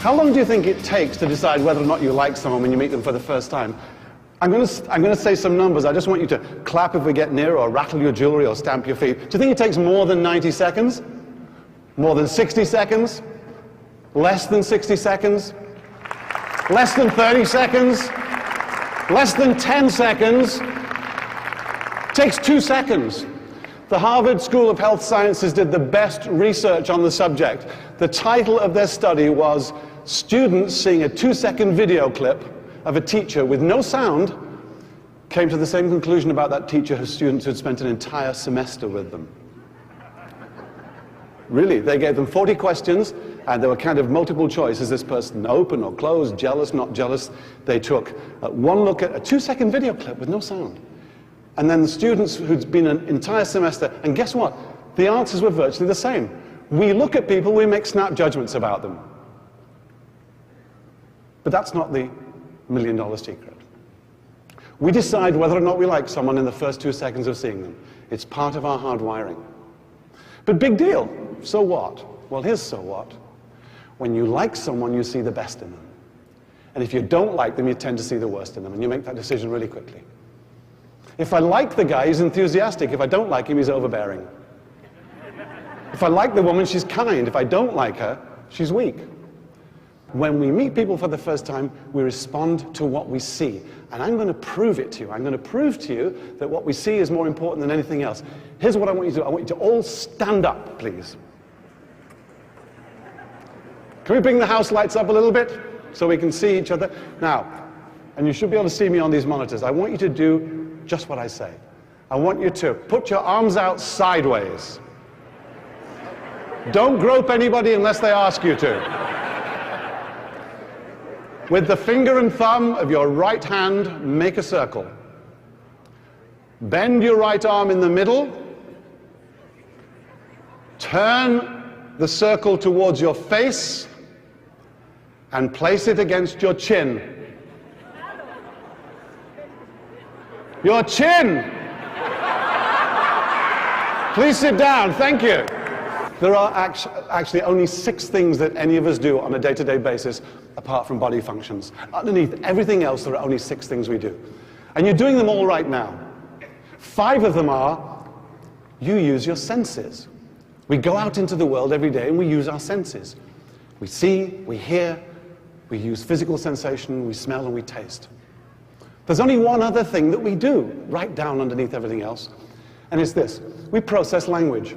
How long do you think it takes to decide whether or not you like someone when you meet them for the first time? I'm going to say some numbers. I just want you to clap if we get near, or rattle your jewelry, or stamp your feet. Do you think it takes more than 90 seconds? More than 60 seconds? Less than 60 seconds? Less than 30 seconds? Less than 10 seconds? It takes 2 seconds. The Harvard School of Health Sciences did the best research on the subject. The title of their study was "Students Seeing a 2-second video clip of a teacher with no sound came to the same conclusion about that teacher as students who had spent an entire semester with them." Really, they gave them 40 questions, and there were kind of multiple choice. Is this person open or closed, jealous, not jealous? They took one look at a 2-second video clip with no sound. And then the students who'd been an entire semester, and guess what? The answers were virtually the same. We look at people, we make snap judgments about them. But that's not the $1,000,000 secret. We decide whether or not we like someone in the first 2 seconds of seeing them. It's part of our hard wiring. But big deal. So what? Well, here's so what. When you like someone, you see the best in them. And if you don't like them, you tend to see the worst in them, and you make that decision really quickly. If I like the guy, he's enthusiastic. If I don't like him, he's overbearing. If I like the woman, she's kind. If I don't like her, she's weak. When we meet people for the first time, we respond to what we see. And I'm going to prove it to you. I'm going to prove to you that what we see is more important than anything else. Here's what I want you to do. I want you to all stand up, please. Can we bring the house lights up a little bit so we can see each other? Now, and you should be able to see me on these monitors, I want you to do just what I say. I want you to put your arms out sideways. Don't grope anybody unless they ask you to. With the finger and thumb of your right hand, make a circle. Bend your right arm in the middle. Turn the circle towards your face and place it against your chin. Your chin! Please sit down, thank you. There are actually only 6 things that any of us do on a day-to-day basis apart from body functions. Underneath everything else, there are only 6 things we do. And you're doing them all right now. 5 of them are, you use your senses. We go out into the world every day and we use our senses. We see, we hear, we use physical sensation, we smell and we taste. There's only one other thing that we do right down underneath everything else, and it's this. We process language.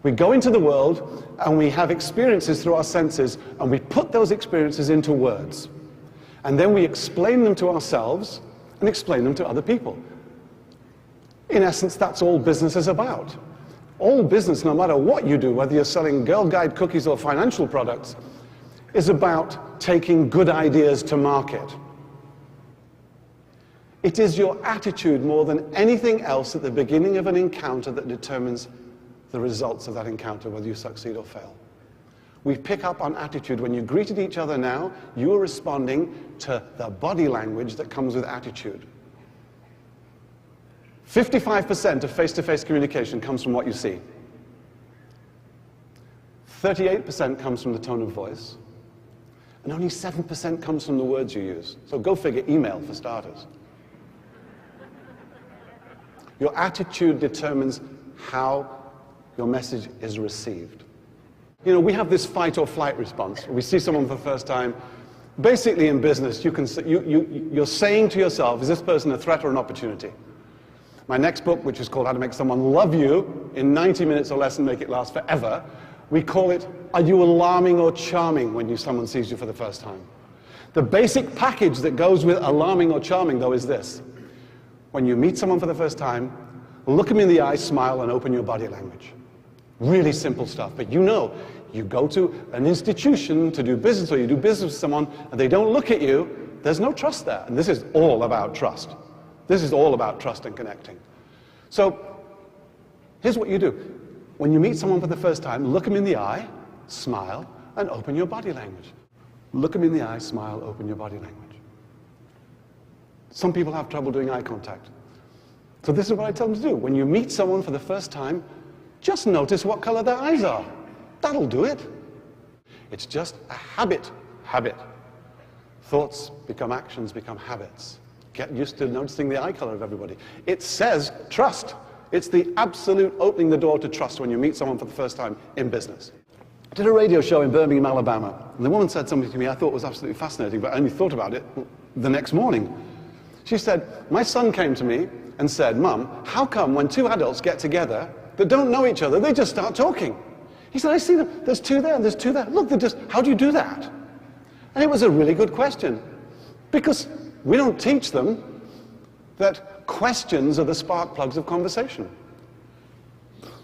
We go into the world and we have experiences through our senses, and we put those experiences into words. And then we explain them to ourselves and explain them to other people. In essence, that's all business is about. All business, no matter what you do, whether you're selling Girl Guide cookies or financial products, is about taking good ideas to market. It is your attitude more than anything else at the beginning of an encounter that determines the results of that encounter, whether you succeed or fail. We pick up on attitude. When you greeted each other now, you are responding to the body language that comes with attitude. 55% of face-to-face communication comes from what you see. 38% comes from the tone of voice. And only 7% comes from the words you use. So go figure, email for starters. Your attitude determines how your message is received. You know, we have this fight or flight response. We see someone for the first time. Basically in business, you're saying to yourself, is this person a threat or an opportunity? My next book, which is called How to Make Someone Love You in 90 minutes or less and Make It Last Forever, we call it, are you alarming or charming when someone sees you for the first time? The basic package that goes with alarming or charming, though, is this. When you meet someone for the first time, look them in the eye, smile, and open your body language. Really simple stuff, but you know, you go to an institution to do business, or you do business with someone, and they don't look at you, there's no trust there. And this is all about trust. This is all about trust and connecting. So, here's what you do. When you meet someone for the first time, look them in the eye, smile, and open your body language. Look them in the eye, smile, open your body language. Some people have trouble doing eye contact. So this is what I tell them to do. When you meet someone for the first time, just notice what color their eyes are. That'll do it. It's just a habit. habit. Thoughts become actions, become habits. Get used to noticing the eye color of everybody. It says trust. It's the absolute opening the door to trust when you meet someone for the first time in business. I did a radio show in Birmingham, Alabama, and the woman said something to me I thought was absolutely fascinating, but I only thought about it the next morning. She said, my son came to me and said, Mum, how come when two adults get together that don't know each other, they just start talking? He said, I see them, there's two there, and there's two there. Look, how do you do that? And it was a really good question, because we don't teach them that questions are the spark plugs of conversation.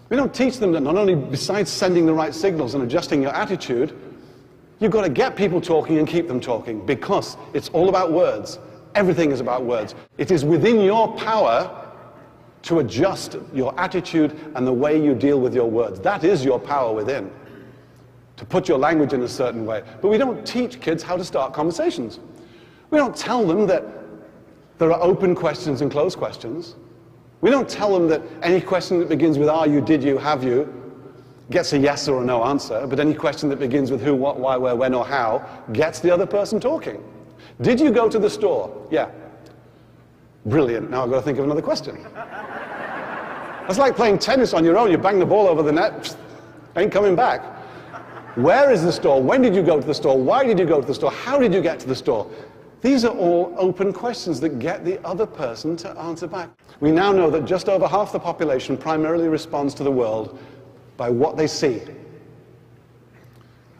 We don't teach them that not only besides sending the right signals and adjusting your attitude, you've got to get people talking and keep them talking, because it's all about words. Everything is about words. It is within your power to adjust your attitude and the way you deal with your words. That is your power within, to put your language in a certain way. But we don't teach kids how to start conversations. We don't tell them that there are open questions and closed questions. We don't tell them that any question that begins with are you, did you, have you, gets a yes or a no answer, but any question that begins with who, what, why, where, when, or how gets the other person talking. Did you go to the store? Yeah. Brilliant. Now I've got to think of another question. That's like playing tennis on your own. You bang the ball over the net, ain't coming back. Where is the store? When did you go to the store? Why did you go to the store? How did you get to the store? These are all open questions that get the other person to answer back. We now know that just over half the population primarily responds to the world by what they see.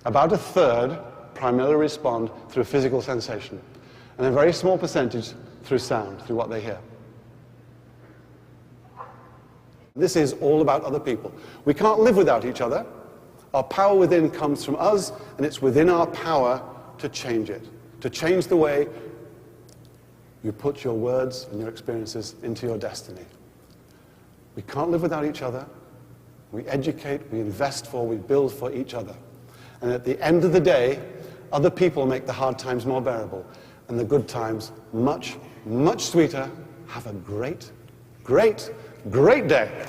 About a third primarily respond through physical sensation, and a very small percentage through sound, through what they hear. This is all about other people. We can't live without each other. Our power within comes from us, and it's within our power to change it, to change the way you put your words and your experiences into your destiny. We can't live without each other. We educate, we invest for, we build for each other. And at the end of the day, other people make the hard times more bearable, and the good times much, much sweeter. Have a great, great, great day.